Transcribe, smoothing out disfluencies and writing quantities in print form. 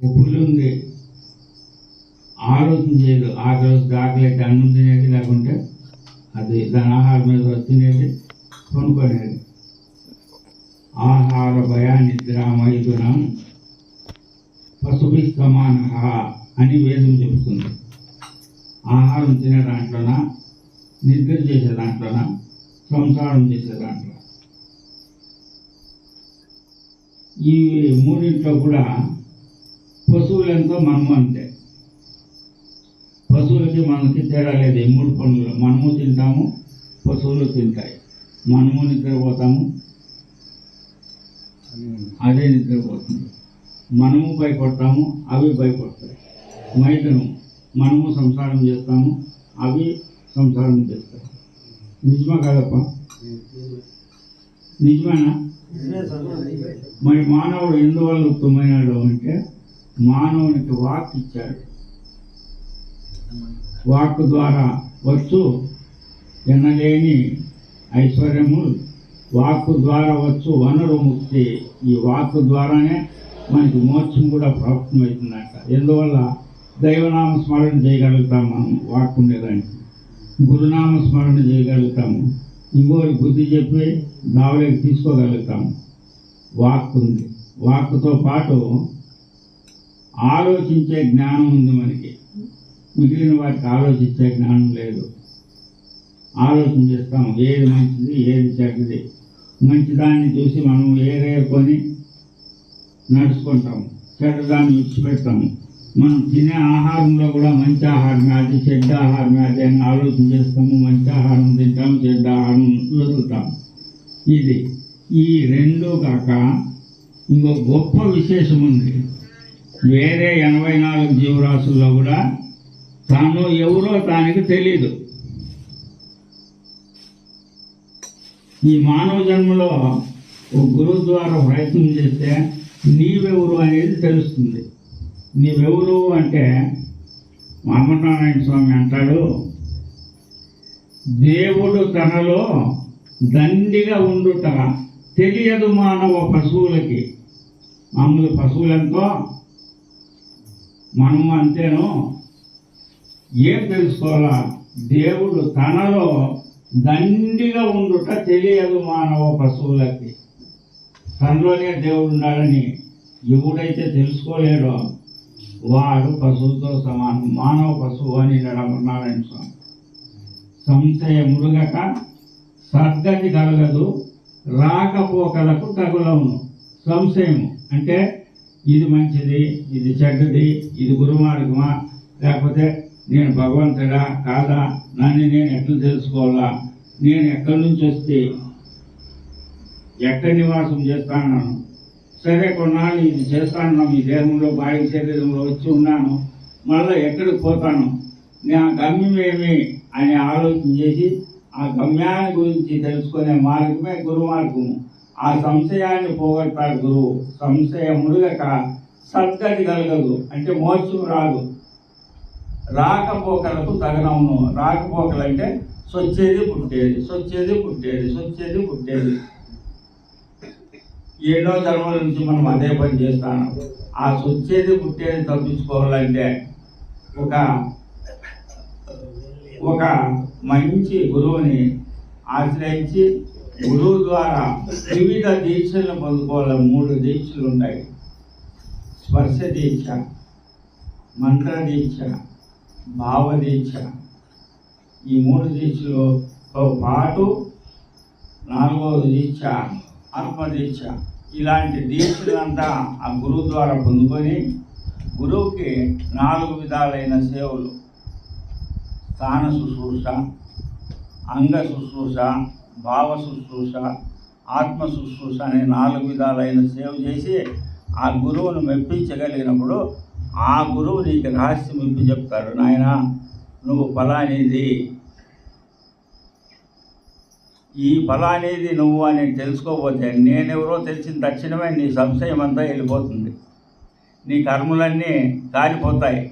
పులి ఉంది, ఆలోచన చేయదు. ఆకలి అయితే అన్నం తినేది, లేకుంటే అది దాని ఆహారం మీద తినేది, కొనుక్కునేది. ఆహార భయ నిద్ర మైథునం పశుభి సమాన అని వేదం చెబుతుంది. ఆహారం తినే దాంట్లోన, నిద్ర చేసే దాంట్లోన, సంసారం చేసే దాంట్లో, ఈ మూడింట్లో కూడా పశువులెంతో మనము అంతే. పశువులకి మనకి తేడా లేదు. ఈ మూడు పనులు మనము తింటాము, పశువులు తింటాయి. మనము నిద్రపోతాము, అదే నిద్రపోతుంది. మనము భయపడతాము, అవి భయపడతాయి. మైథునం, మనము సంసారం చేస్తాము, అవి సంసారం చేస్తాయి. నిజమా కాదప్ప? నిజమేనా? మరి మానవుడు ఎందువల్ల ఉత్తమమైనాడు అంటే మానవునికి వాక్ ఇచ్చాడు. వాక్ ద్వారా వచ్చు ఎన్నలేని ఐశ్వర్యము, వాక్ ద్వారా వచ్చు వనరు ముక్తి. ఈ వాక్ ద్వారానే మనకి మోక్షం కూడా ప్రాప్తమవుతుందట. ఎందువల్ల దైవనామ స్మరణ చేయగలుగుతాము, మనం వాక్ ఉండేదానికి. గురునామ స్మరణ చేయగలుగుతాము, ఇంకోటి బుద్ధి చెప్పి దావలోకి తీసుకోగలుగుతాము. వాక్ ఉంది. వాక్తో పాటు ఆలోచించే జ్ఞానం ఉంది మనకి. మిగిలిన వాటికి ఆలోచించే జ్ఞానం లేదు. ఆలోచన చేస్తాము, ఏది మంచిది, ఏది చెడ్డది. మంచిదాన్ని చూసి మనం ఏరేకొని నడుచుకుంటాము, చెడ్డదాన్ని విడిచిపెడతాము. మనం తినే ఆహారంలో కూడా మంచి ఆహారం అది, చెడ్డ ఆహారం అది అని ఆలోచన చేస్తాము. మంచి ఆహారం తింటాము, చెడ్డ ఆహారం వదులుతాము. ఈ రెండు కాక ఇంకో గొప్ప విశేషం ఉంది. వేరే 84 జీవరాశుల్లో కూడా తాను ఎవరో తానికి తెలియదు. ఈ మానవ జన్మలో ఒక గురువు ద్వారా ప్రయత్నం చేస్తే నీవెవరు అనేది తెలుస్తుంది. నీవెవరు అంటే అమరనారాయణ స్వామి అంటాడు, దేవుడు తనలో దండిగా ఉండుట తెలియదు మానవ పశువులకి. మామూలు పశువులెంతో మనము అంతేనో. ఏం తెలుసుకోవాలా? దేవుడు తనలో దండిగా ఉండుట తెలియదు మానవ పశువులకి. తనలోనే దేవుడు ఉన్నాడని ఎవడైతే తెలుసుకోలేడో వాడు పశువుతో సమానం. మానవ పశువు అని నారాయణ స్వామి. సంశయ మురుగక సద్గతి కలగదు, రాకపోకలకు తగులవును. సంశయం అంటే ఇది మంచిది, ఇది చెడ్డది, ఇది గురుమార్గమా, లేకపోతే నేను భగవంతుడా కాదా, నన్ను నేను ఎట్లా తెలుసుకోవాలా, నేను ఎక్కడి నుంచి వస్తే ఎక్కడ నివాసం చేస్తాను, సరే కొన్నాళ్ళు ఇది చేస్తాను, ఈ దేహంలో బాహ్య శరీరంలో వచ్చి ఉన్నాను, మళ్ళీ ఎక్కడికి పోతాను, నా గమ్యం ఏమి అని ఆలోచన చేసి ఆ గమ్యాన్ని గురించి తెలుసుకునే మార్గమే గురు మార్గము. ఆ సంశయాన్ని పోగొట్టాడు గురువు. సంశయం మురుగక సద్గతి కలగదు అంటే మోక్షం రాదు, రాకపోకలకు తగనవును. రాకపోకలు అంటే సొచ్చేది పుట్టేది, సొచ్చేది పుట్టేది, సొచ్చేది పుట్టేది. ఏడో జన్మల నుంచి మనం అదే పని చేస్తాను. ఆ సొచ్చేది పుట్టేది తప్పించుకోవాలంటే ఒక మంచి గురువుని ఆశ్రయించి గురువు ద్వారా వివిధ దీక్షలను పొందుకోవాలి. 3 దీక్షలు ఉంటాయి: స్పర్శ దీక్ష, మంత్ర దీక్ష, భావ దీక్ష. ఈ 3 దీక్షలతో పాటు 4వ దీక్ష ఆత్మదీక్ష. ఇలాంటి దీక్షలంతా ఆ గురువు ద్వారా పొందుకొని గురువుకి 4 విధాలైన సేవలు: స్థాన శుశ్రూష, అంగ శుశ్రూష, భావ శుశ్రూష, ఆత్మ శుశ్రూష అనే 4 విధాలైన సేవ చేసి ఆ గురువును మెప్పించగలిగినప్పుడు ఆ గురువు నీకు రహస్యం ఇప్పి చెప్తాడు. నాయన, నువ్వు ఫలానేది, ఈ ఫలానేది నువ్వు అని తెలుసుకోకపోతే నేనెవరో తెలిసిన తక్షణమే నీ సంశయం అంతా వెళ్ళిపోతుంది, నీ కర్మలన్నీ కాలిపోతాయి.